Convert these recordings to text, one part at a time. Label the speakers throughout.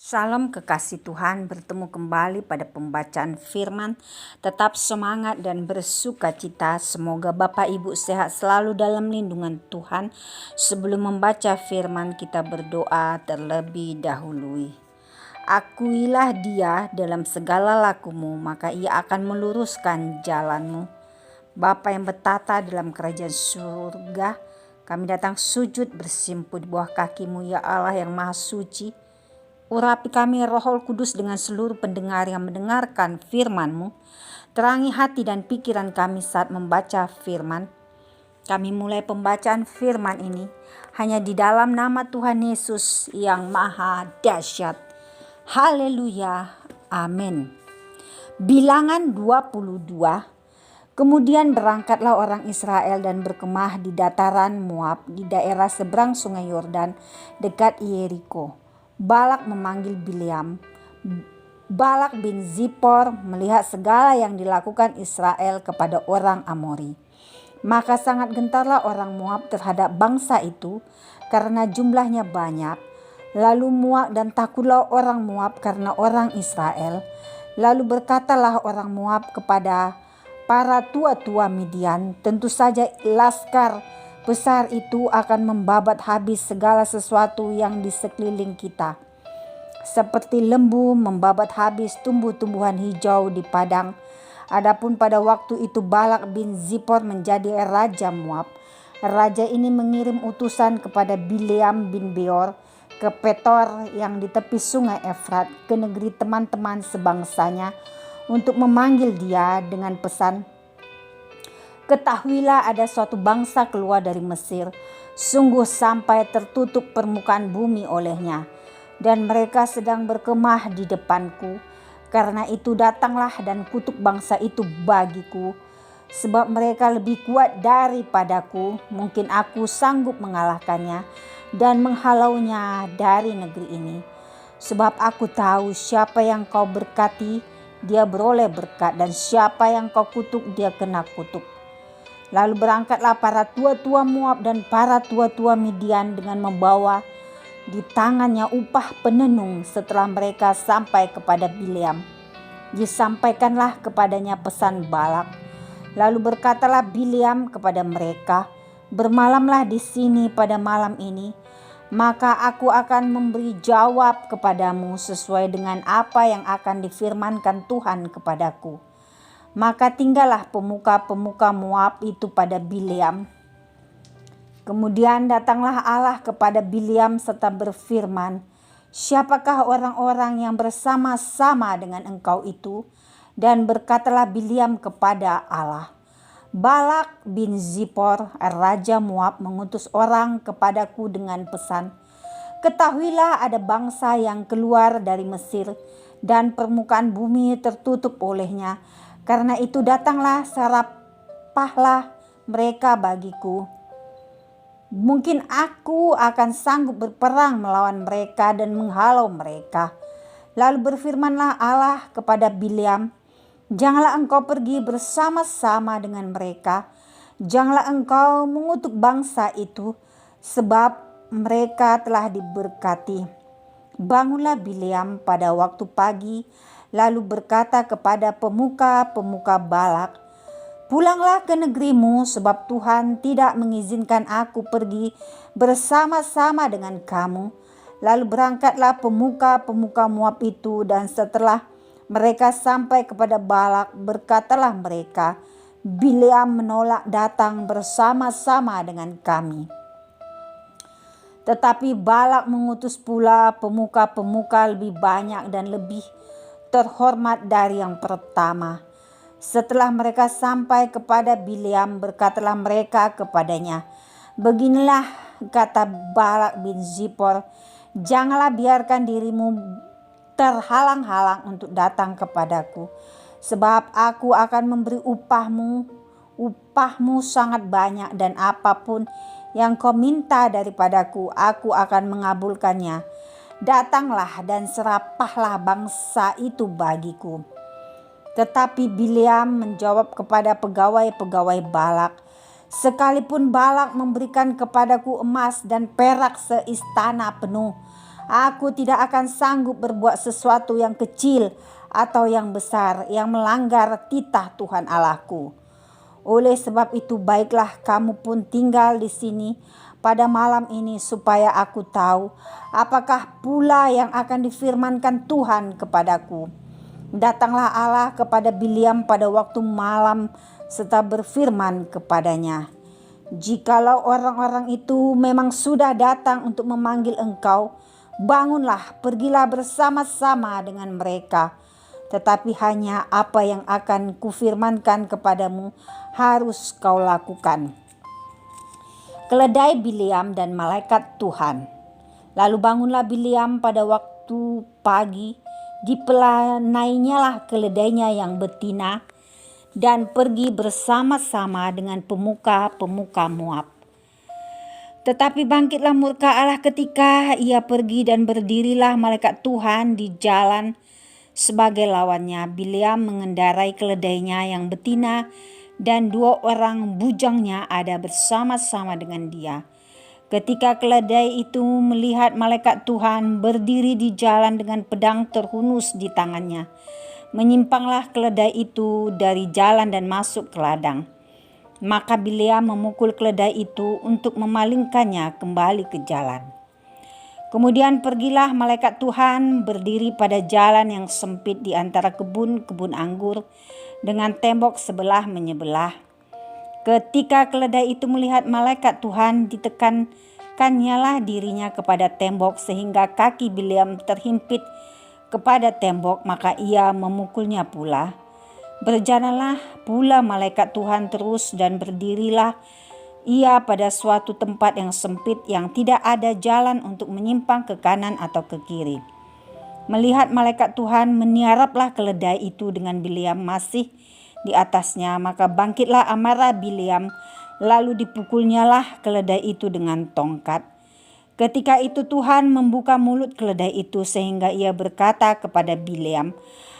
Speaker 1: Salam kekasih Tuhan, bertemu kembali pada pembacaan firman. Tetap semangat dan bersuka cita. Semoga Bapak Ibu sehat selalu dalam lindungan Tuhan. Sebelum membaca firman, kita berdoa terlebih dahulu. Akuilah Dia dalam segala lakumu, maka Ia akan meluruskan jalanmu. Bapa yang bertata dalam kerajaan surga, kami datang sujud bersimpu di bawah kaki-Mu, ya Allah yang maha suci. Urapi kami Roh Kudus dengan seluruh pendengar yang mendengarkan firman-Mu. Terangi hati dan pikiran kami saat membaca firman. Kami mulai pembacaan firman ini hanya di dalam nama Tuhan Yesus yang maha dahsyat. Haleluya. Amin. Bilangan 22. Kemudian berangkatlah orang Israel dan berkemah di dataran Moab di daerah seberang sungai Yordan dekat Yeriko. Balak memanggil Bileam. Balak bin Zippor melihat segala yang dilakukan Israel kepada orang Amori. Maka sangat gentarlah orang Moab terhadap bangsa itu karena jumlahnya banyak. Lalu muak dan takutlah orang Moab karena orang Israel. Lalu berkatalah orang Moab kepada para tua-tua Midian, tentu saja laskar besar itu akan membabat habis segala sesuatu yang di sekeliling kita. Seperti lembu membabat habis tumbuh-tumbuhan hijau di padang. Adapun pada waktu itu Balak bin Zippor menjadi raja Moab. Raja ini mengirim utusan kepada Bileam bin Beor ke Petor yang di tepi sungai Efrat, ke negeri teman-teman sebangsanya, untuk memanggil dia dengan pesan, "Ketahuilah ada suatu bangsa keluar dari Mesir, sungguh sampai tertutup permukaan bumi olehnya, dan mereka sedang berkemah di depanku. Karena itu datanglah dan kutuk bangsa itu bagiku, sebab mereka lebih kuat daripadaku. Mungkin aku sanggup mengalahkannya dan menghalaunya dari negeri ini. Sebab aku tahu siapa yang kau berkati, dia beroleh berkat, dan siapa yang kau kutuk, dia kena kutuk." Lalu berangkatlah para tua-tua Moab dan para tua-tua Midian dengan membawa di tangannya upah penenung. Setelah mereka sampai kepada Bileam, disampaikanlah kepadanya pesan Balak. Lalu berkatalah Bileam kepada mereka, "Bermalamlah di sini pada malam ini, maka aku akan memberi jawab kepadamu sesuai dengan apa yang akan difirmankan Tuhan kepadaku." Maka tinggallah pemuka-pemuka Moab itu pada Bileam. Kemudian datanglah Allah kepada Bileam serta berfirman, "Siapakah orang-orang yang bersama-sama dengan engkau itu?" Dan berkatalah Bileam kepada Allah, "Balak bin Zippor, raja Moab, mengutus orang kepadaku dengan pesan, 'Ketahuilah ada bangsa yang keluar dari Mesir dan permukaan bumi tertutup olehnya. Karena itu datanglah, serapahlah mereka bagiku. Mungkin aku akan sanggup berperang melawan mereka dan menghalau mereka.' Lalu berfirmanlah Allah kepada Bileam, 'Janganlah engkau pergi bersama-sama dengan mereka. Janganlah engkau mengutuk bangsa itu, sebab mereka telah diberkati.' Bangunlah Bileam pada waktu pagi, lalu berkata kepada pemuka-pemuka Balak, 'Pulanglah ke negerimu, sebab Tuhan tidak mengizinkan aku pergi bersama-sama dengan kamu.' Lalu berangkatlah pemuka-pemuka Moab itu, dan setelah mereka sampai kepada Balak, berkatalah mereka, 'Bileam menolak datang bersama-sama dengan kami.' Tetapi Balak mengutus pula pemuka-pemuka lebih banyak dan lebih terhormat dari yang pertama. Setelah mereka sampai kepada Bileam, berkatalah mereka kepadanya, 'Beginilah kata Balak bin Zippor, janganlah biarkan dirimu terhalang-halang untuk datang kepadaku, sebab aku akan memberi upahmu sangat banyak, dan apapun yang kau minta daripadaku, aku akan mengabulkannya. Datanglah dan serapahlah bangsa itu bagiku.' Tetapi Bileam menjawab kepada pegawai-pegawai Balak, 'Sekalipun Balak memberikan kepadaku emas dan perak seistana penuh, Aku tidak akan sanggup berbuat sesuatu yang kecil atau yang besar yang melanggar titah Tuhan Allahku. Oleh sebab itu baiklah kamu pun tinggal di sini pada malam ini supaya aku tahu apakah pula yang akan difirmankan Tuhan kepadaku. Datanglah Allah kepada Bileam pada waktu malam serta berfirman kepadanya, "Jikalau orang-orang itu memang sudah datang untuk memanggil engkau, bangunlah, pergilah bersama-sama dengan mereka. Tetapi hanya apa yang akan kufirmankan kepadamu harus kau lakukan." Keledai Bileam dan malaikat Tuhan. Lalu bangunlah Bileam pada waktu pagi, dipelanainya keledainya yang betina dan pergi bersama-sama dengan pemuka-pemuka Moab. Tetapi bangkitlah murka Allah ketika ia pergi dan berdirilah malaikat Tuhan di jalan sebagai lawannya. Bileam mengendarai keledainya yang betina dan 2 orang bujangnya ada bersama-sama dengan dia. Ketika keledai itu melihat malaikat Tuhan berdiri di jalan dengan pedang terhunus di tangannya, menyimpanglah keledai itu dari jalan dan masuk ke ladang. Maka Bileam memukul keledai itu untuk memalingkannya kembali ke jalan. Kemudian pergilah malaikat Tuhan berdiri pada jalan yang sempit di antara kebun-kebun anggur dengan tembok sebelah menyebelah. Ketika keledai itu melihat malaikat Tuhan, ditekankannya dirinya kepada tembok sehingga kaki Bileam terhimpit kepada tembok, maka ia memukulnya pula. Berjalanlah pula malaikat Tuhan terus dan berdirilah ia pada suatu tempat yang sempit yang tidak ada jalan untuk menyimpang ke kanan atau ke kiri. Melihat malaikat Tuhan, meniaraplah keledai itu dengan Bileam masih di atasnya, maka bangkitlah amarah Bileam, lalu dipukulnyalah keledai itu dengan tongkat. Ketika itu Tuhan membuka mulut keledai itu sehingga ia berkata kepada Bileam,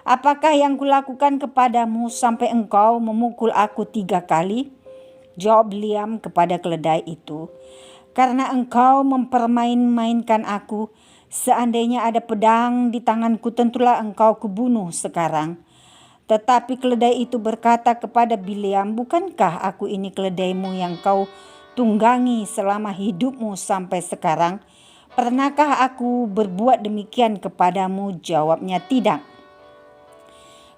Speaker 1: "Apakah yang kulakukan kepadamu sampai engkau memukul aku 3 kali?" Jawab Bileam kepada keledai itu, "Karena engkau mempermain-mainkan aku, seandainya ada pedang di tanganku tentulah engkau kubunuh sekarang." Tetapi keledai itu berkata kepada Bileam, "Bukankah aku ini keledaimu yang kau tunggangi selama hidupmu sampai sekarang? Pernahkah aku berbuat demikian kepadamu?" Jawabnya, "Tidak."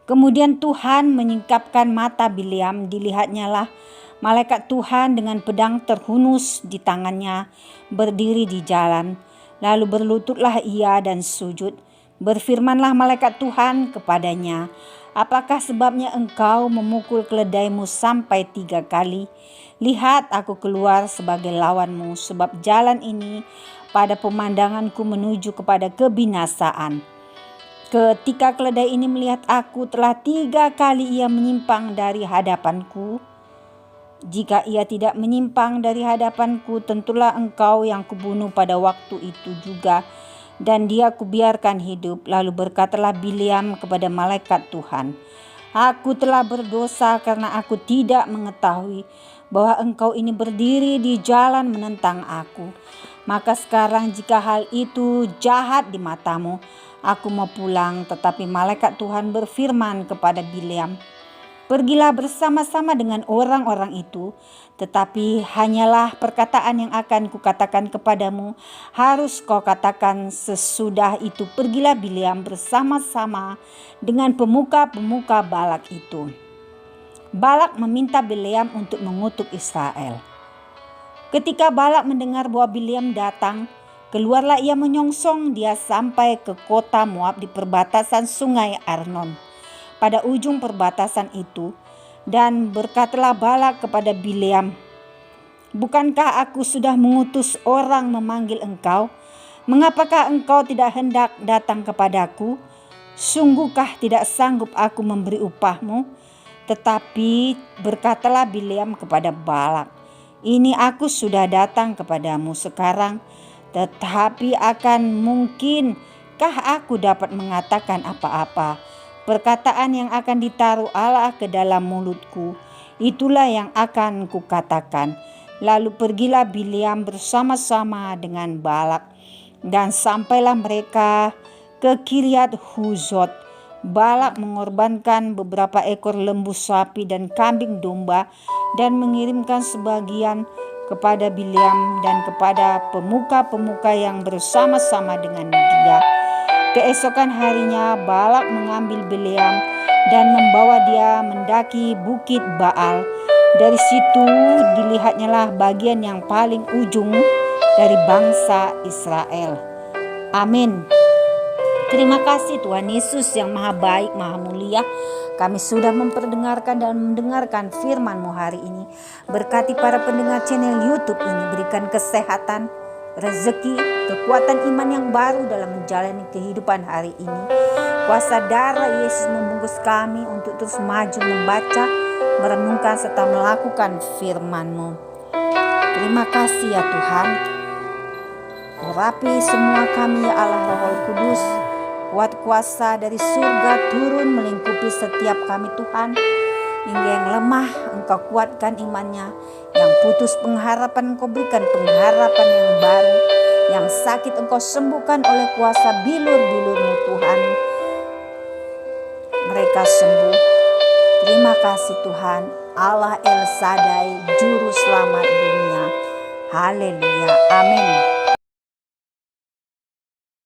Speaker 1: Kemudian Tuhan menyingkapkan mata Bileam, dilihatnya malaikat Tuhan dengan pedang terhunus di tangannya berdiri di jalan. Lalu berlututlah ia dan sujud. Berfirmanlah malaikat Tuhan kepadanya, "Apakah sebabnya engkau memukul keledaimu sampai 3 kali? Lihat, aku keluar sebagai lawanmu, sebab jalan ini pada pemandanganku menuju kepada kebinasaan." Ketika keledai ini melihat aku telah 3 kali ia menyimpang dari hadapanku, jika ia tidak menyimpang dari hadapanku, tentulah engkau yang kubunuh pada waktu itu juga, dan dia kubiarkan hidup. Lalu berkatalah Bileam kepada malaikat Tuhan, "Aku telah berdosa karena aku tidak mengetahui bahwa engkau ini berdiri di jalan menentang aku. Maka sekarang jika hal itu jahat di matamu, aku mau pulang." Tetapi malaikat Tuhan berfirman kepada Bileam, "Pergilah bersama-sama dengan orang-orang itu, tetapi hanyalah perkataan yang akan kukatakan kepadamu harus kau katakan sesudah itu." Pergilah Bileam bersama-sama dengan pemuka-pemuka Balak itu. Balak meminta Bileam untuk mengutuk Israel. Ketika Balak mendengar bahwa Bileam datang, keluarlah ia menyongsong dia sampai ke kota Moab di perbatasan sungai Arnon, pada ujung perbatasan itu, dan berkatalah Balak kepada Bileam, "Bukankah aku sudah mengutus orang memanggil engkau? Mengapakah engkau tidak hendak datang kepadaku? Sungguhkah tidak sanggup aku memberi upahmu?" Tetapi berkatalah Bileam kepada Balak, "Ini aku sudah datang kepadamu sekarang, tetapi akan mungkinkah aku dapat mengatakan apa-apa? Perkataan yang akan ditaruh Allah ke dalam mulutku, itulah yang akan kukatakan." Lalu pergilah Bileam bersama-sama dengan Balak Dan sampailah mereka ke Kiryat Huzot. Balak mengorbankan beberapa ekor lembu sapi dan kambing domba dan mengirimkan sebagian kepada Bileam dan kepada pemuka-pemuka yang bersama-sama dengan dia. Keesokan harinya Balak mengambil Bileam dan membawa dia mendaki bukit Baal. Dari situ dilihatnya lah bagian yang paling ujung dari bangsa Israel. Amin. Terima kasih Tuhan Yesus yang maha baik, maha mulia. Kami sudah memperdengarkan dan mendengarkan firman-Mu hari ini. Berkati para pendengar channel YouTube ini, berikan kesehatan, rezeki, kekuatan iman yang baru dalam menjalani kehidupan hari ini. Kuasa darah Yesus membungkus kami untuk terus maju membaca, merenungkan serta melakukan firman-Mu. Terima kasih ya Tuhan. Urapi semua kami ya Allah Roh Kudus. Kuat kuasa dari surga turun melingkupi setiap kami Tuhan. Hingga yang lemah Engkau kuatkan imannya. Yang putus pengharapan Engkau berikan pengharapan yang baru. Yang sakit Engkau sembuhkan oleh kuasa bilur-bilur-Mu Tuhan. Mereka sembuh. Terima kasih Tuhan. Allah El Shaddai, Juru Selamat dunia. Haleluya. Amin.